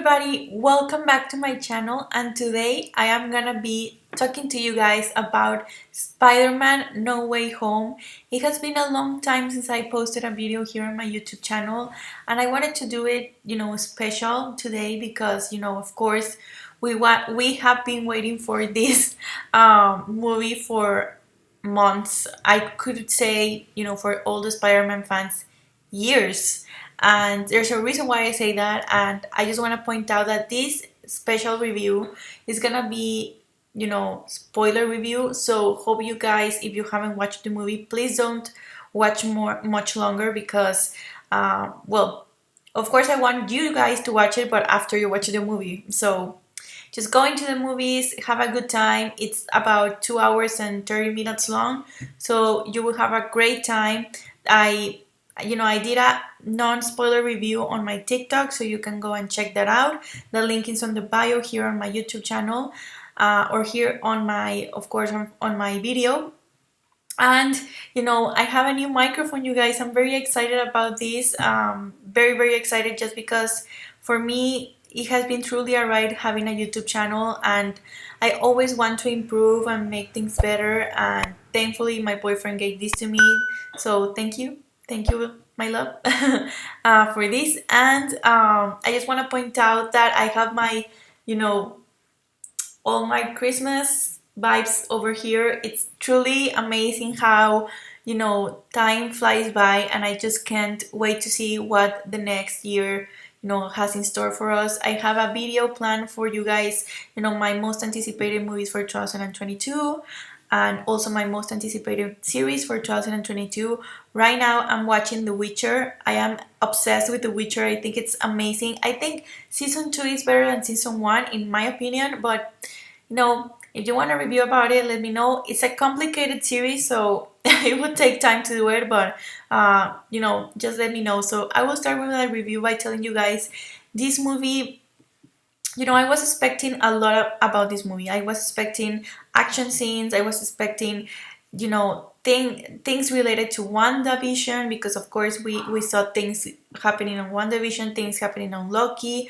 everybody, welcome back to my channel, and today I am gonna be talking to you guys about Spider-Man No Way Home. It has been a long time since I posted a video here on my YouTube channel, and I wanted to do it, special today because, of course, we have been waiting for this movie for months. I could say, for all the Spider-Man fans, years. And there's a reason why I say that, and I just want to point out that this special review is gonna be, spoiler review. So hope you guys, if you haven't watched the movie, please don't watch much longer because, well, of course I want you guys to watch it, but after you watch the movie. So just go into the movies, have a good time. It's about 2 hours and 30 minutes long, so you will have a great time. I did a non-spoiler review on my TikTok, so you can go and check that out. The link is on the bio here on my YouTube channel, or here on my, of course, on my video. And I have a new microphone, you guys. I'm very excited about this. Very, very excited, just because for me it has been truly a ride having a YouTube channel, and I always want to improve and make things better. And thankfully my boyfriend gave this to me, so thank you, my love, for this. And I just want to point out that I have my, all my Christmas vibes over here. It's truly amazing how, time flies by, and I just can't wait to see what the next year, has in store for us. I have a video planned for you guys, my most anticipated movies for 2022, and also my most anticipated series for 2022. Right now I'm watching The Witcher. I am obsessed with The Witcher. I think it's amazing. I think season 2 is better than season 1 in my opinion, but if you want a review about it, let me know. It's a complicated series, so it would take time to do it, but just let me know. So I will start with a review by telling you guys this movie. I was expecting a lot about this movie. I was expecting action scenes. I was expecting, things related to WandaVision, because of course we saw things happening on WandaVision, things happening on Loki,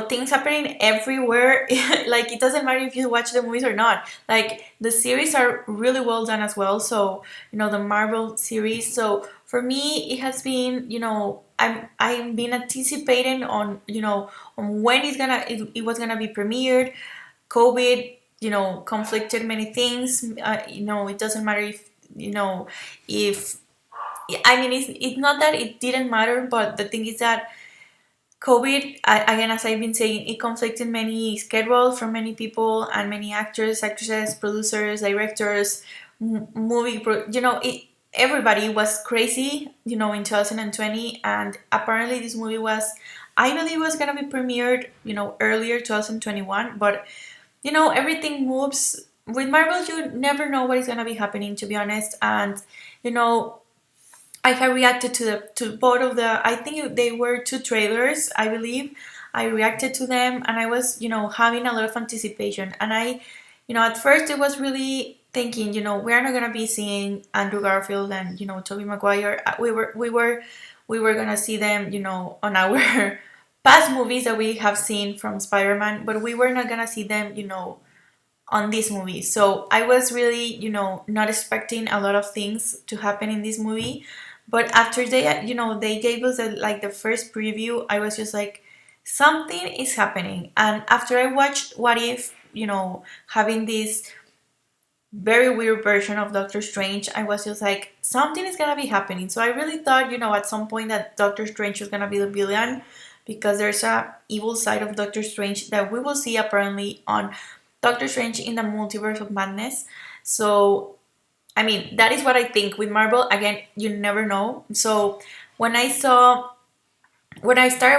things happening everywhere. Like, it doesn't matter if you watch the movies or not. Like, the series are really well done as well. So, the Marvel series. So for me, it has been, I've been anticipating on, on when it was gonna be premiered. COVID, conflicted many things. It doesn't matter if I mean, it's not that it didn't matter, but the thing is that COVID, again, as I've been saying, it conflicted many schedules from many people and many actors, actresses, producers, directors, everybody was crazy, in 2020, and apparently this movie I believe was gonna be premiered, earlier 2021, but everything moves. With Marvel, you never know what is gonna be happening, to be honest, and I have reacted to both of the. I think they were two trailers, I believe. I reacted to them, and I was, having a lot of anticipation. And at first it was really thinking, we're not gonna be seeing Andrew Garfield and Tobey Maguire. We were gonna see them, on our past movies that we have seen from Spider-Man, but we were not gonna see them, on this movie. So I was really, not expecting a lot of things to happen in this movie. But after they gave us the first preview, I was just like, something is happening. And after I watched What If, having this very weird version of Doctor Strange, I was just like, something is gonna be happening. So I really thought, at some point that Doctor Strange was gonna be the villain, because there's a evil side of Doctor Strange that we will see apparently on Doctor Strange in the Multiverse of Madness. So I mean, that is what I think. With Marvel, again, you never know. So when I started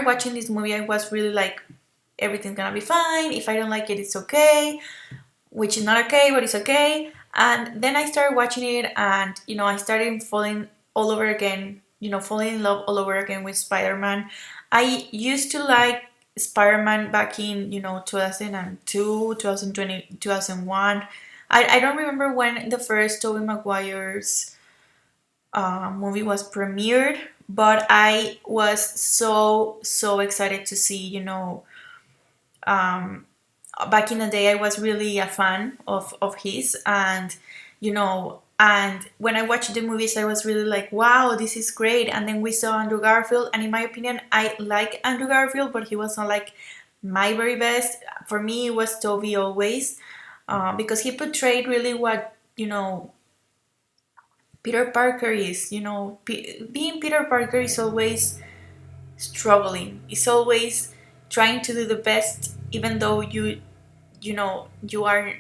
watching this movie, I was really like, everything's gonna be fine. If I don't like it, it's okay. Which is not okay, but it's okay. And then I started watching it, and I started falling all over again. Falling in love all over again with Spider-Man. I used to like Spider-Man back in 2002, 2020, 2001. I don't remember when the first Tobey Maguire's movie was premiered, but I was so excited to see, um, back in the day I was really a fan of his, and and when I watched the movies I was really like, wow, this is great. And then we saw Andrew Garfield, and in my opinion I like Andrew Garfield, but he was not like my very best. For me it was Toby always, because he portrayed really what Peter Parker is. Being Peter Parker is always struggling. It's always trying to do the best, even though you are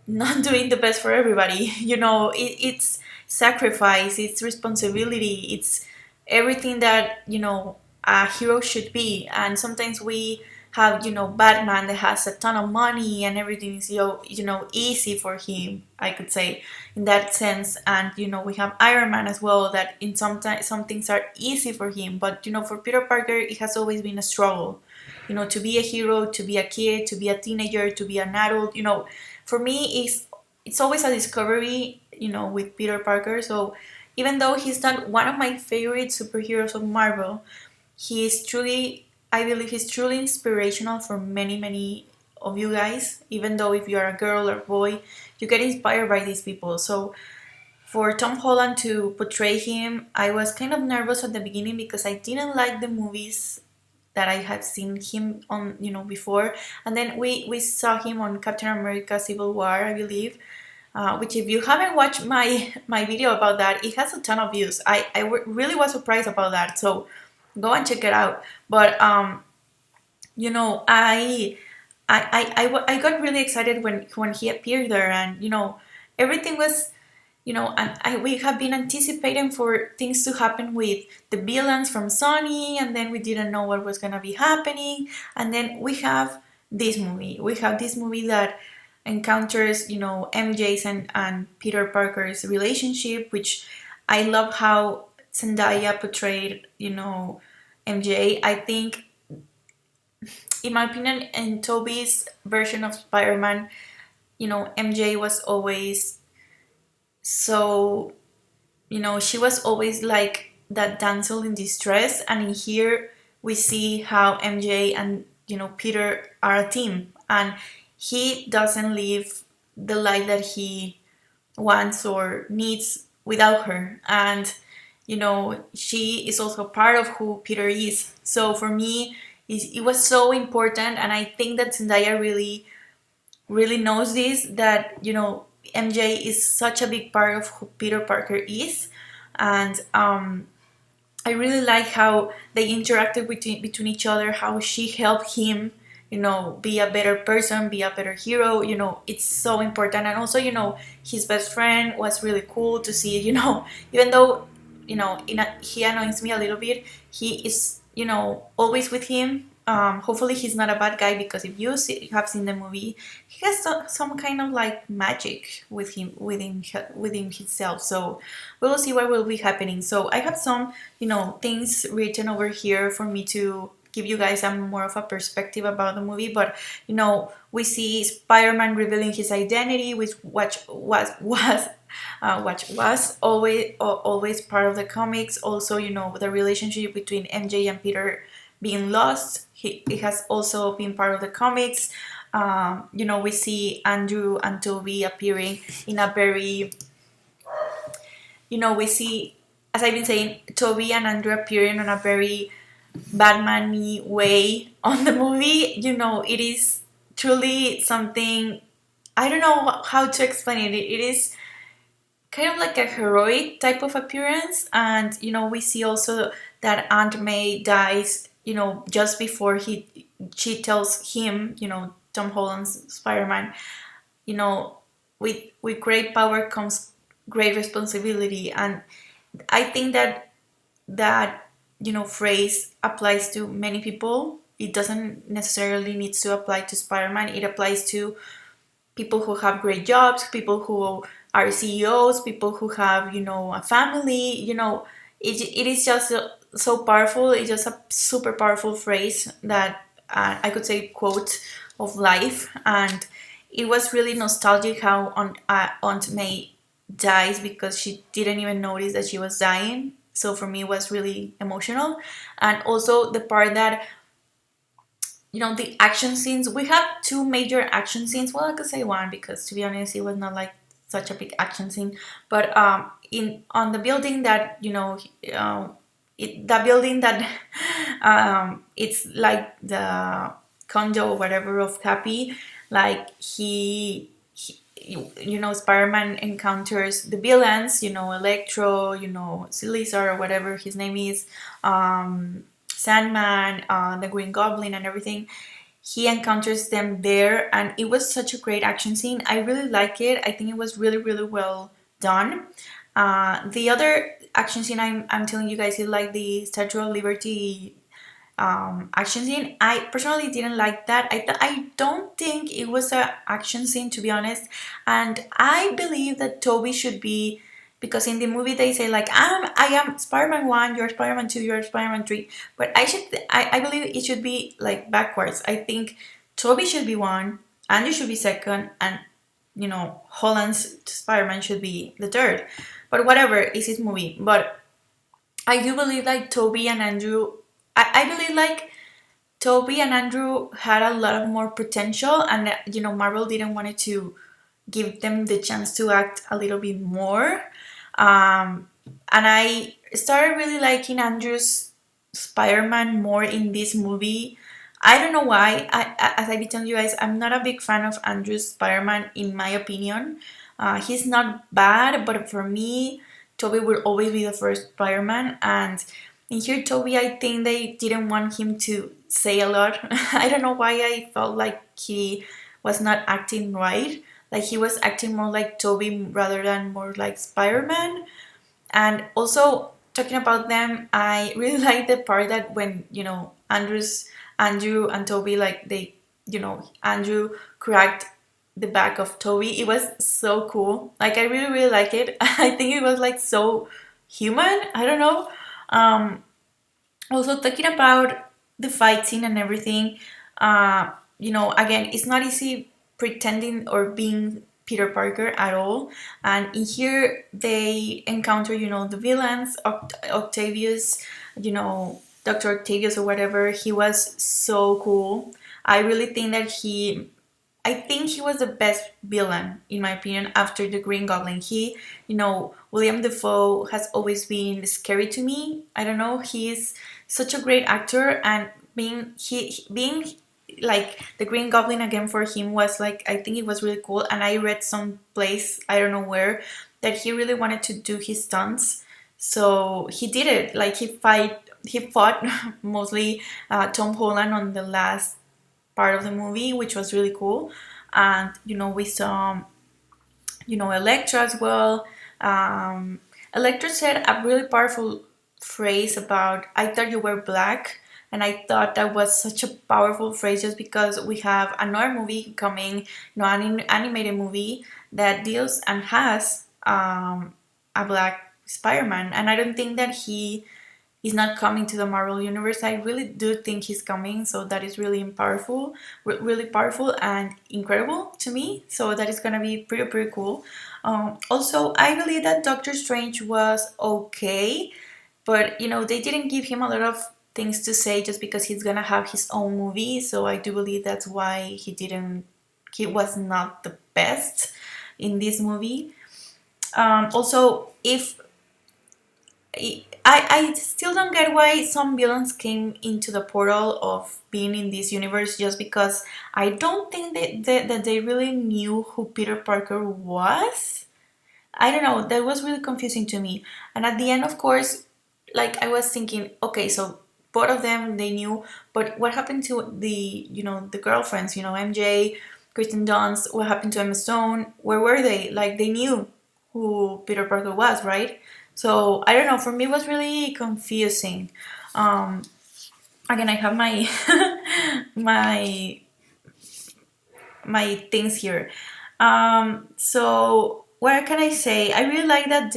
not doing the best for everybody. It's sacrifice, it's responsibility, it's everything that a hero should be. And sometimes we have Batman that has a ton of money and everything is easy for him, I could say, in that sense. And we have Iron Man as well, that in some things are easy for him, but for Peter Parker it has always been a struggle, to be a hero, to be a kid, to be a teenager, to be an adult. For me it's always a discovery, with Peter Parker. So even though he's not one of my favorite superheroes of Marvel, he is truly, I believe he's truly inspirational for many of you guys. Even though if you're a girl or boy, you get inspired by these people. So for Tom Holland to portray him, I was kind of nervous at the beginning because I didn't like the movies that I had seen him on, before. And then we saw him on Captain America Civil War, I believe, which if you haven't watched my video about that, it has a ton of views. Really was surprised about that, so go and check it out. But you know, I got really excited when he appeared there, and everything was, and we have been anticipating for things to happen with the villains from Sony, and then we didn't know what was gonna be happening, and then we have this movie. We have this movie that encounters, MJ's and Peter Parker's relationship, which I love how Zendaya portrayed, MJ. I think, in my opinion, in Toby's version of Spider-Man, MJ was always so, she was always like that damsel in distress. And in here, we see how MJ and, Peter are a team. And he doesn't live the life that he wants or needs without her. And, she is also part of who Peter is. So for me, it was so important. And I think that Zendaya really knows this, that MJ is such a big part of who Peter Parker is. And I really like how they interacted between each other, how she helped him, be a better person, be a better hero. It's so important. And also, his best friend was really cool to see. Even though he annoys me a little bit, he is always with him. Hopefully he's not a bad guy, because if have seen the movie, he has some kind of like magic with him within himself. So we will see what will be happening. So I have some things written over here for me to give you guys a more of a perspective about the movie. But we see Spider-Man revealing his identity, which was always part of the comics. Also, the relationship between MJ and Peter being lost. It has also been part of the comics. We see Andrew and Toby appearing in a very, we see, as I've been saying, Toby and Andrew appearing in a very Batman-y way on the movie. It is truly something, I don't know how to explain it. It is kind of like a heroic type of appearance. And we see also that Aunt May dies, just before she tells him, Tom Holland's Spider-Man, with great power comes great responsibility. And I think that phrase applies to many people. It doesn't necessarily need to apply to Spider-Man. It applies to people who have great jobs, people who are CEOs, people who have a family. It is just so powerful. It's just a super powerful phrase that I could say quote of life. And it was really nostalgic how Aunt May dies, because she didn't even notice that she was dying. So for me, it was really emotional. And also the part that, the action scenes. We have two major action scenes. Well, I could say one because, to be honest, it was not like such a big action scene. But in on the building that, the building that it's like the condo or whatever of Happy. Like Spider-Man encounters the villains, Electro, Lizard or whatever his name is, Sandman, the Green Goblin, and everything. He encounters them there, and it was such a great action scene. I really like it. I think it was really, really well done. The other action scene I'm telling you guys is like the Statue of Liberty action scene. I personally didn't like that. I don't think it was an action scene, to be honest. And I believe that Toby should be, because in the movie they say like I am Spider-Man 1, you're Spider-Man 2, you're Spider-Man 3. But I believe it should be like backwards. I think Toby should be 1, Andrew should be 2nd, and Holland's Spider-Man should be the 3rd. But whatever, it's his movie. But I do believe like Toby and Andrew. I believe like Toby and Andrew had a lot of more potential, and Marvel didn't want to give them the chance to act a little bit more. And I started really liking Andrew's Spider-Man more in this movie. I don't know why. As I've been telling you guys, I'm not a big fan of Andrew's Spider-Man, in my opinion. He's not bad, but for me, Toby will always be the first Spider-Man. And in here, Toby, I think they didn't want him to say a lot. I don't know why I felt like he was not acting right. Like he was acting more like Toby rather than more like Spider-Man. And also talking about them, I really like the part that when Andrew and Toby, like they Andrew cracked the back of Toby. It was so cool. Like I really really like it. I think it was like so human. I don't know. Um, Also talking about the fight scene and everything, again, it's not easy pretending or being Peter Parker at all. And in here, they encounter, the villains, Octavius, Dr. Octavius or whatever. He was so cool. I really think that I think he was the best villain, in my opinion, after the Green Goblin. William Defoe has always been scary to me. I don't know, he's such a great actor, and being like the Green Goblin again for him was like, I think it was really cool. And I read some place, I don't know where, that he really wanted to do his stunts, so he did it. Like he fought mostly Tom Holland on the last part of the movie, which was really cool. And we saw Electra as well. Electra said a really powerful phrase about "I thought you were black," and I thought that was such a powerful phrase, just because we have another movie coming, an animated movie that deals and has a black Spider-Man, and I don't think that he's not coming to the Marvel universe. I really do think he's coming, so that is really powerful, really powerful and incredible to me. So that is gonna be pretty pretty cool. Also, I believe that Doctor Strange was okay, but they didn't give him a lot of things to say, just because he's gonna have his own movie. So I do believe that's why he was not the best in this movie. Also, if I still don't get why some villains came into the portal of being in this universe, just because I don't think that they really knew who Peter Parker was. I don't know, that was really confusing to me. And at the end, of course, like I was thinking, okay, so both of them they knew, but what happened to the girlfriends, MJ, Kristen Dunst, what happened to Emma Stone? Where were they? Like they knew who Peter Parker was, right? So I don't know. For me, it was really confusing. Um, Again, I have my my my things here. So what can I say? I really like that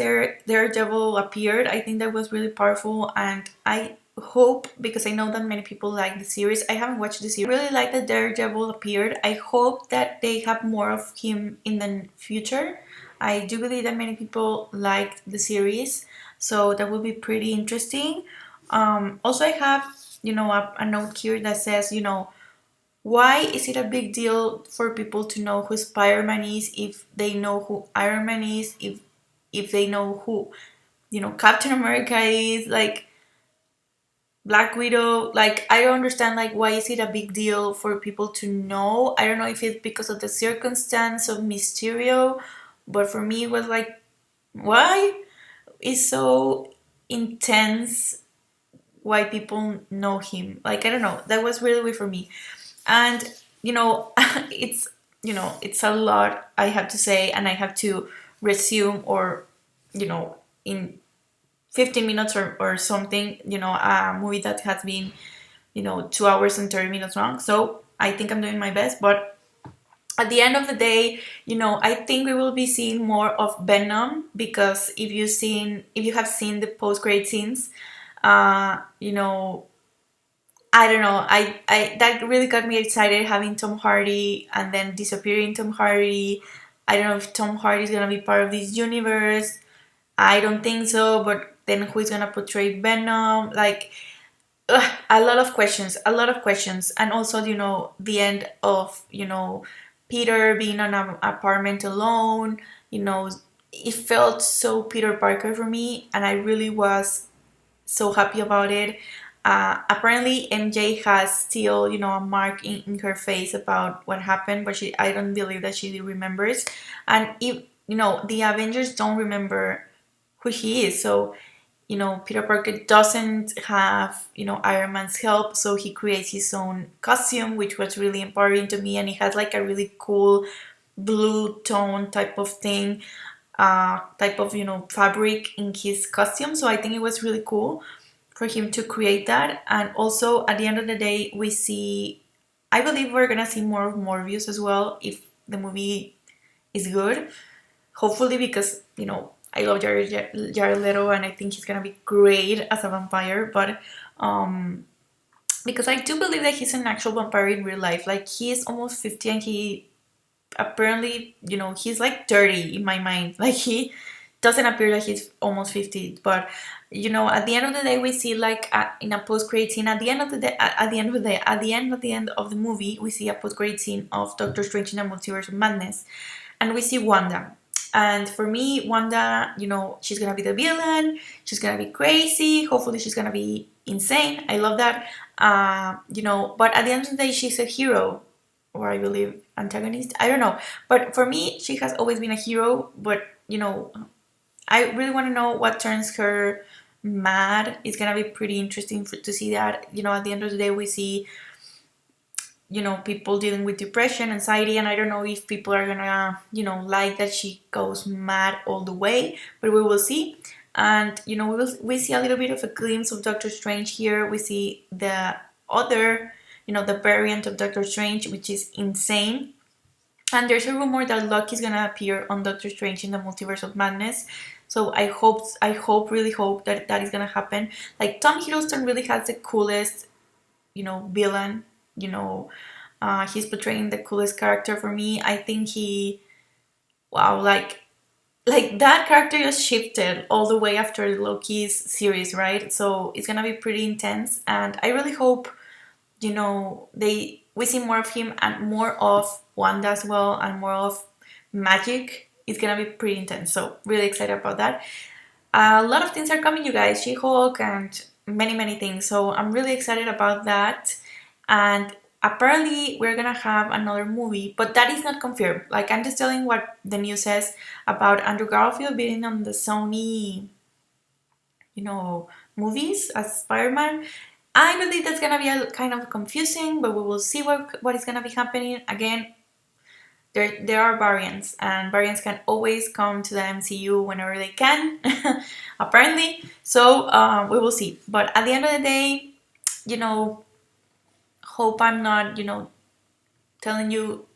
Daredevil appeared. I think that was really powerful, and I hope, because I know that many people like the series. I haven't watched the series. I really like that Daredevil appeared. I hope that they have more of him in the future. I do believe that many people liked the series, so that will be pretty interesting. Also, I have, a note here that says, why is it a big deal for people to know who Spider-Man is if they know who Iron Man is, if they know who, Captain America is, like Black Widow? Like, I don't understand, like, why is it a big deal for people to know? I don't know if it's because of the circumstance of Mysterio, but for me it was like, why is so intense why people know him? Like, I don't know. That was really weird for me. And it's it's a lot I have to say, and I have to resume, or in 15 minutes or something, a movie that has been 2 hours and 30 minutes long. So I think I'm doing my best, but at the end of the day, I think we will be seeing more of Venom, because if you have seen the post-grade scenes, you know I don't know. I that really got me excited, having Tom Hardy and then disappearing Tom Hardy. I don't know if Tom Hardy is gonna be part of this universe. I don't think so. But then who is gonna portray Venom? Like, a lot of questions, a lot of questions, and also the end of Peter being on an apartment alone. It felt so Peter Parker for me, and I really was so happy about it. Apparently, MJ has still, a mark in her face about what happened, but I don't believe that she remembers. And if the Avengers don't remember who he is, so Peter Parker doesn't have Iron Man's help, so he creates his own costume, which was really empowering to me, and it has like a really cool blue tone type of thing, type of fabric in his costume. So I think it was really cool for him to create that. And also, at the end of the day, I believe we're gonna see more of Morbius as well, if the movie is good. Hopefully, because I love Jared Leto, and I think he's gonna be great as a vampire. But because I do believe that he's an actual vampire in real life. Like, he is almost 50, and he apparently, he's like 30 in my mind. Like, he doesn't appear that he's almost 50. But at the end of the day, we see, like, in a post-credit scene, at the end of the day, at the end of the movie, we see a post-credit scene of Doctor Strange in the Multiverse of Madness, and we see Wanda. And for me, Wanda, she's gonna be the villain. She's gonna be crazy. Hopefully, she's gonna be insane. I love that. But at the end of the day, she's a hero, or I believe antagonist. I don't know. But for me, she has always been a hero. But I really want to know what turns her mad. It's gonna be pretty interesting to see that. At the end of the day, we see people dealing with depression, anxiety, and I don't know if people are gonna like that she goes mad all the way, but we will see. And we see a little bit of a glimpse of Doctor Strange here. We see the other, the variant of Doctor Strange, which is insane. And there's a rumor that Loki's gonna appear on Doctor Strange in the Multiverse of Madness. So really hope that that is gonna happen. Like, Tom Hiddleston really has the coolest, villain. He's portraying the coolest character for me. I think wow, like that character just shifted all the way after Loki's series, right? So it's gonna be pretty intense, and I really hope we see more of him and more of Wanda as well, and more of magic. It's gonna be pretty intense. So really excited about that. A lot of things are coming, you guys. She-Hulk and many things. So I'm really excited about that. And apparently we're gonna have another movie, but that is not confirmed. Like, I'm just telling what the news says about Andrew Garfield being on the Sony, movies as Spider-Man. I believe that's gonna be a kind of confusing, but we will see what is gonna be happening. Again, there are variants, and variants can always come to the MCU whenever they can, apparently. So we will see. But at the end of the day, hope I'm not, telling you,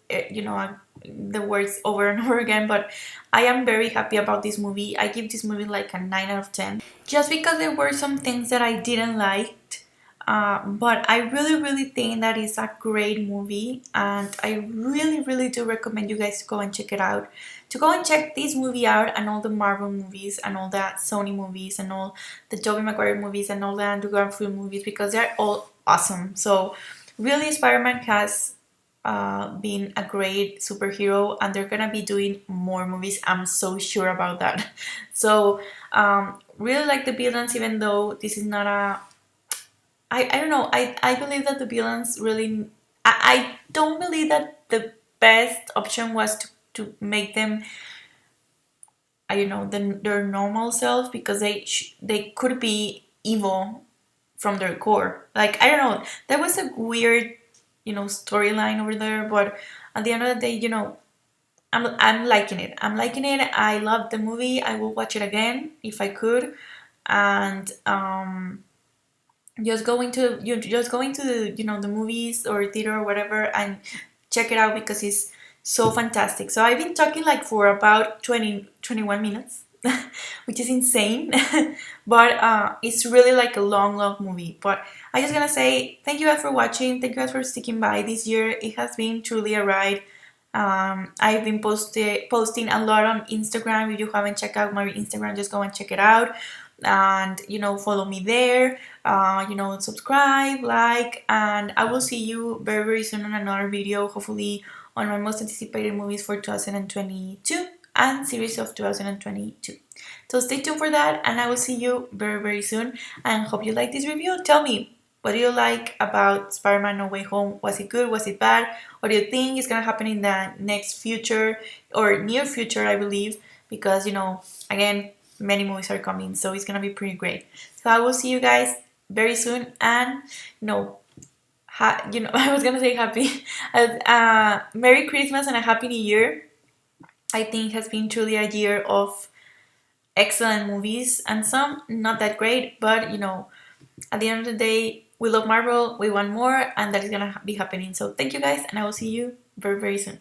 the words over and over again, but I am very happy about this movie. I give this movie like a 9 out of 10. Just because there were some things that I didn't like, but I really, really think that it's a great movie, and I really, really do recommend you guys to go and check it out. To go and check this movie out, and all the Marvel movies, and all the Sony movies, and all the Tobey Maguire movies, and all the Andrew Garfield movies, because they're all awesome. So, really, Spider-Man has been a great superhero, and they're gonna be doing more movies. I'm so sure about that. So, really like the villains, even though this is not a I don't know. I believe that the villains really. I don't believe that the best option was to make them, I don't know, their normal self, because they could be evil from their core. Like, I don't know. That was a weird, storyline over there. But at the end of the day, I'm liking it. I'm liking it. I love the movie. I will watch it again if I could. And just going to the the movies or theater or whatever, and check it out, because it's so fantastic. So I've been talking like for about 21 minutes, which is insane. But it's really like a long movie. But I just gonna say thank you guys for watching. Thank you guys for sticking by this year. It has been truly a ride. I've been posting a lot on Instagram. If you haven't checked out my Instagram, just go and check it out, and follow me there. Subscribe, like, and I will see you very, very soon on another video, hopefully on my most anticipated movies for 2022 and series of 2022. So stay tuned for that, and I will see you very, very soon, and hope you like this review. Tell me, what do you like about Spider-Man No Way Home? Was it good? Was it bad? What do you think is gonna happen in the next future, or near future, I believe, because again, many movies are coming, so it's gonna be pretty great. So I will see you guys very soon, and I was gonna say happy, Merry Christmas and a Happy New Year. I think has been truly a year of excellent movies, and some not that great, but at the end of the day, we love Marvel, we want more, and that is gonna be happening. So thank you guys, and I will see you very, very soon.